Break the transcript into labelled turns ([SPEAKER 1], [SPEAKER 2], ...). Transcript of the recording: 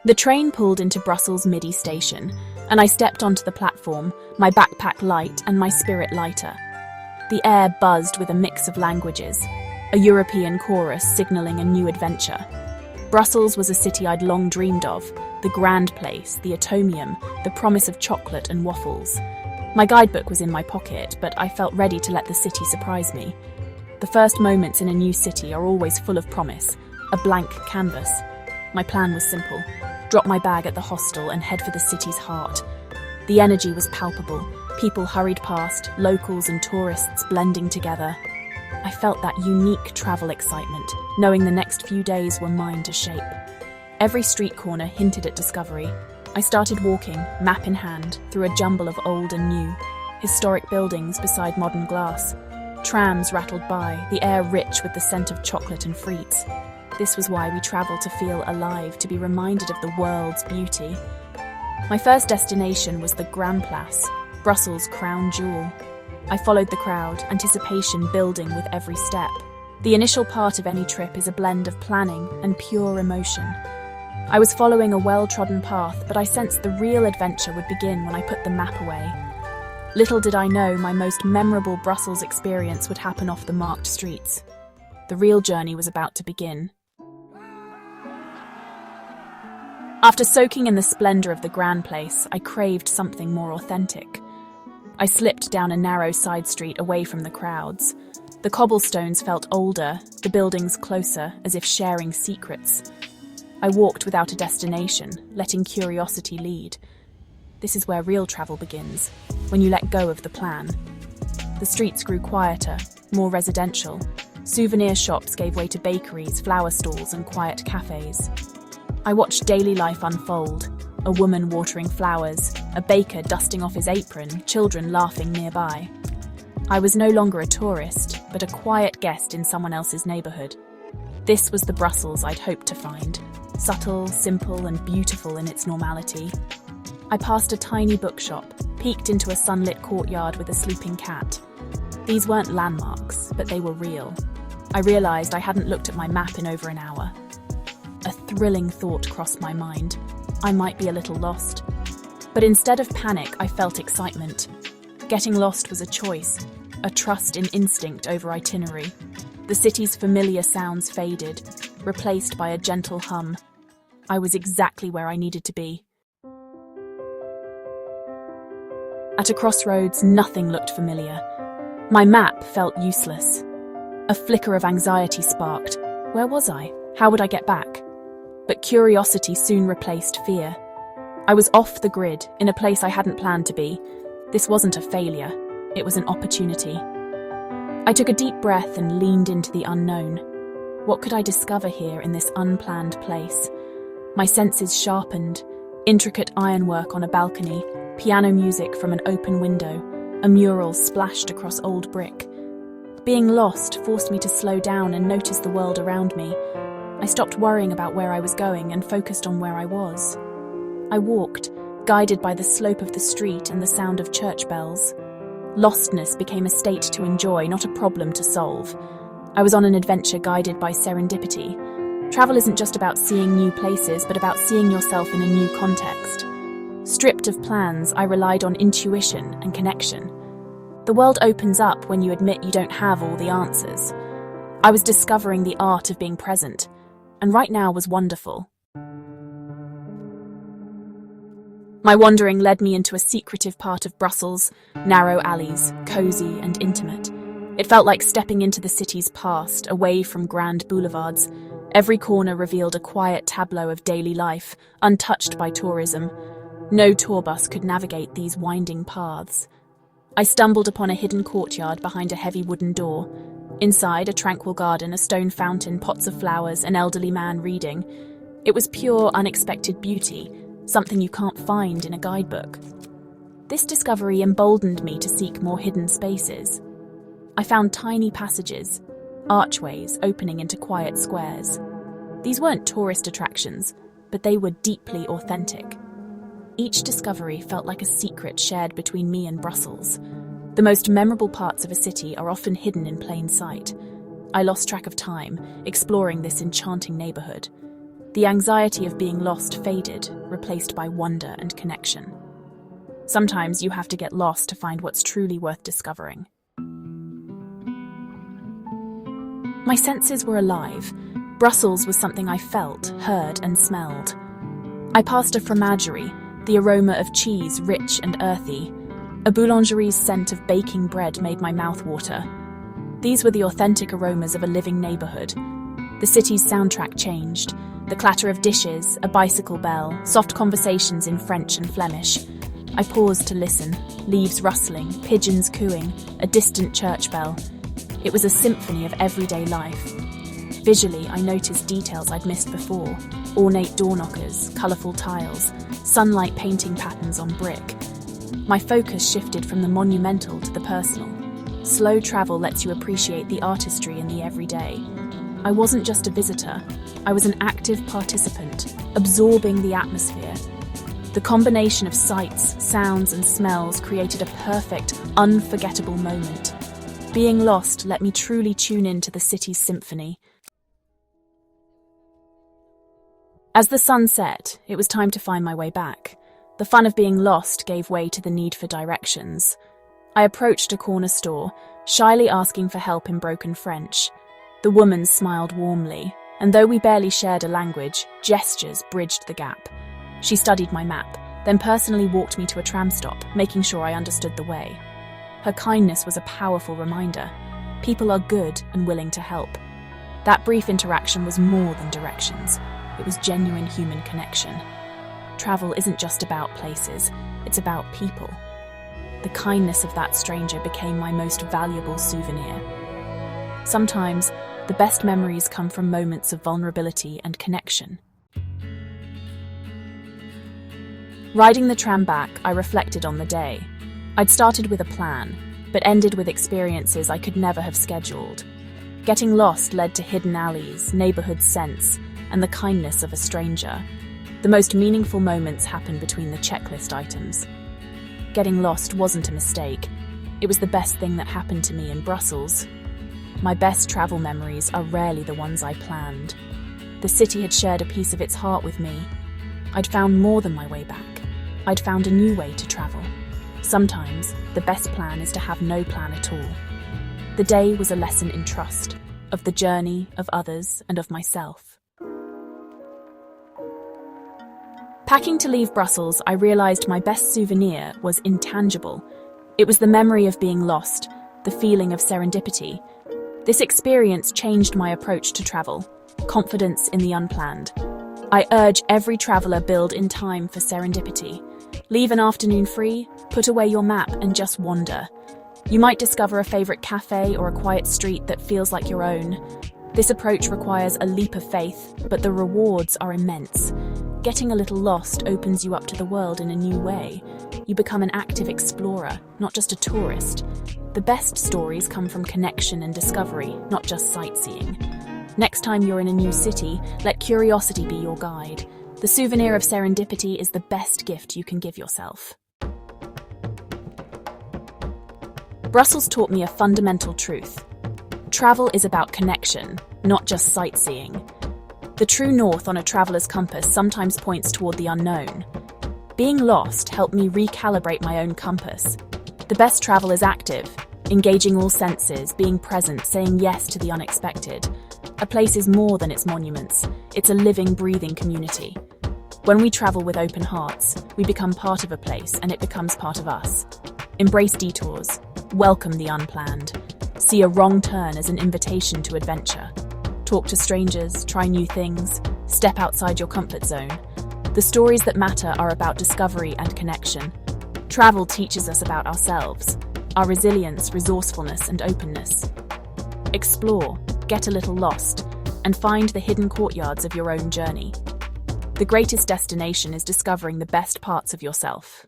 [SPEAKER 1] The train pulled into Brussels Midi station, and I stepped onto the platform, my backpack light and my spirit lighter. The air buzzed with a mix of languages, a European chorus signaling a new adventure. Brussels was a city I'd long dreamed of, the grand place, the atomium, the promise of chocolate and waffles. My guidebook was in my pocket, but I felt ready to let the city surprise me. The first moments in a new city are always full of promise, a blank canvas. My plan was simple: drop my bag at the hostel and head for the city's heart. The energy was palpable. People hurried past, locals and tourists blending together. I felt that unique travel excitement, knowing the next few days were mine to shape. Every street corner hinted at discovery. I started walking, map in hand, through a jumble of old and new, historic buildings beside modern glass. Trams rattled by, the air rich with the scent of chocolate and frites. This was why we travel, to feel alive, to be reminded of the world's beauty. My first destination was the Grand Place, Brussels' crown jewel. I followed the crowd, anticipation building with every step. The initial part of any trip is a blend of planning and pure emotion. I was following a well-trodden path, but I sensed the real adventure would begin when I put the map away. Little did I know my most memorable Brussels experience would happen off the marked streets. The real journey was about to begin. After soaking in the splendor of the Grand Place, I craved something more authentic. I slipped down a narrow side street away from the crowds. The cobblestones felt older, the buildings closer, as if sharing secrets. I walked without a destination, letting curiosity lead. This is where real travel begins, when you let go of the plan. The streets grew quieter, more residential. Souvenir shops gave way to bakeries, flower stalls, and quiet cafes. I watched daily life unfold: a woman watering flowers, a baker dusting off his apron, children laughing nearby. I was no longer a tourist, but a quiet guest in someone else's neighborhood. This was the Brussels I'd hoped to find, subtle, simple, and beautiful in its normality. I passed a tiny bookshop, peeked into a sunlit courtyard with a sleeping cat. These weren't landmarks, but they were real. I realized I hadn't looked at my map in over an hour. A thrilling thought crossed my mind. I might be a little lost. But instead of panic, I felt excitement. Getting lost was a choice, a trust in instinct over itinerary. The city's familiar sounds faded, replaced by a gentle hum. I was exactly where I needed to be. At a crossroads, nothing looked familiar. My map felt useless. A flicker of anxiety sparked. Where was I? How would I get back? But curiosity soon replaced fear. I was off the grid, in a place I hadn't planned to be. This wasn't a failure, it was an opportunity. I took a deep breath and leaned into the unknown. What could I discover here in this unplanned place? My senses sharpened. Intricate ironwork on a balcony, piano music from an open window, a mural splashed across old brick. Being lost forced me to slow down and notice the world around me. I stopped worrying about where I was going and focused on where I was. I walked, guided by the slope of the street and the sound of church bells. Lostness became a state to enjoy, not a problem to solve. I was on an adventure guided by serendipity. Travel isn't just about seeing new places, but about seeing yourself in a new context. Stripped of plans, I relied on intuition and connection. The world opens up when you admit you don't have all the answers. I was discovering the art of being present, and right now was wonderful. My wandering led me into a secretive part of Brussels, narrow alleys, cozy and intimate. It felt like stepping into the city's past, away from grand boulevards. Every corner revealed a quiet tableau of daily life, untouched by tourism. No tour bus could navigate these winding paths. I stumbled upon a hidden courtyard behind a heavy wooden door. Inside, a tranquil garden, a stone fountain, pots of flowers, an elderly man reading. It was pure, unexpected beauty, something you can't find in a guidebook. This discovery emboldened me to seek more hidden spaces. I found tiny passages, archways opening into quiet squares. These weren't tourist attractions, but they were deeply authentic. Each discovery felt like a secret shared between me and Brussels. The most memorable parts of a city are often hidden in plain sight. I lost track of time, exploring this enchanting neighborhood. The anxiety of being lost faded, replaced by wonder and connection. Sometimes you have to get lost to find what's truly worth discovering. My senses were alive. Brussels was something I felt, heard, and smelled. I passed a fromagerie, the aroma of cheese rich and earthy. A boulangerie's scent of baking bread made my mouth water. These were the authentic aromas of a living neighborhood. The city's soundtrack changed. The clatter of dishes, a bicycle bell, soft conversations in French and Flemish. I paused to listen, leaves rustling, pigeons cooing, a distant church bell. It was a symphony of everyday life. Visually, I noticed details I'd missed before. Ornate door knockers, colourful tiles, sunlight painting patterns on brick. My focus shifted from the monumental to the personal. Slow travel lets you appreciate the artistry in the everyday. I wasn't just a visitor. I was an active participant, absorbing the atmosphere. The combination of sights, sounds, and smells created a perfect, unforgettable moment. Being lost let me truly tune into the city's symphony. As the sun set, it was time to find my way back. The fun of being lost gave way to the need for directions. I approached a corner store, shyly asking for help in broken French. The woman smiled warmly, and though we barely shared a language, gestures bridged the gap. She studied my map, then personally walked me to a tram stop, making sure I understood the way. Her kindness was a powerful reminder. People are good and willing to help. That brief interaction was more than directions. It was genuine human connection. Travel isn't just about places, it's about people. The kindness of that stranger became my most valuable souvenir. Sometimes, the best memories come from moments of vulnerability and connection. Riding the tram back, I reflected on the day. I'd started with a plan, but ended with experiences I could never have scheduled. Getting lost led to hidden alleys, neighborhood scents, and the kindness of a stranger. The most meaningful moments happened between the checklist items. Getting lost wasn't a mistake. It was the best thing that happened to me in Brussels. My best travel memories are rarely the ones I planned. The city had shared a piece of its heart with me. I'd found more than my way back. I'd found a new way to travel. Sometimes, the best plan is to have no plan at all. The day was a lesson in trust, of the journey, of others, and of myself. Packing to leave Brussels, I realised my best souvenir was intangible. It was the memory of being lost, the feeling of serendipity. This experience changed my approach to travel, confidence in the unplanned. I urge every traveller build in time for serendipity. Leave an afternoon free, put away your map and just wander. You might discover a favourite cafe or a quiet street that feels like your own. This approach requires a leap of faith, but the rewards are immense. Getting a little lost opens you up to the world in a new way. You become an active explorer, not just a tourist. The best stories come from connection and discovery, not just sightseeing. Next time you're in a new city, let curiosity be your guide. The souvenir of serendipity is the best gift you can give yourself. Brussels taught me a fundamental truth. Travel is about connection, not just sightseeing. The true north on a traveller's compass sometimes points toward the unknown. Being lost helped me recalibrate my own compass. The best travel is active, engaging all senses, being present, saying yes to the unexpected. A place is more than its monuments. It's a living, breathing community. When we travel with open hearts, we become part of a place and it becomes part of us. Embrace detours. Welcome the unplanned. See a wrong turn as an invitation to adventure. Talk to strangers, try new things, step outside your comfort zone. The stories that matter are about discovery and connection. Travel teaches us about ourselves, our resilience, resourcefulness, and openness. Explore, get a little lost, and find the hidden courtyards of your own journey. The greatest destination is discovering the best parts of yourself.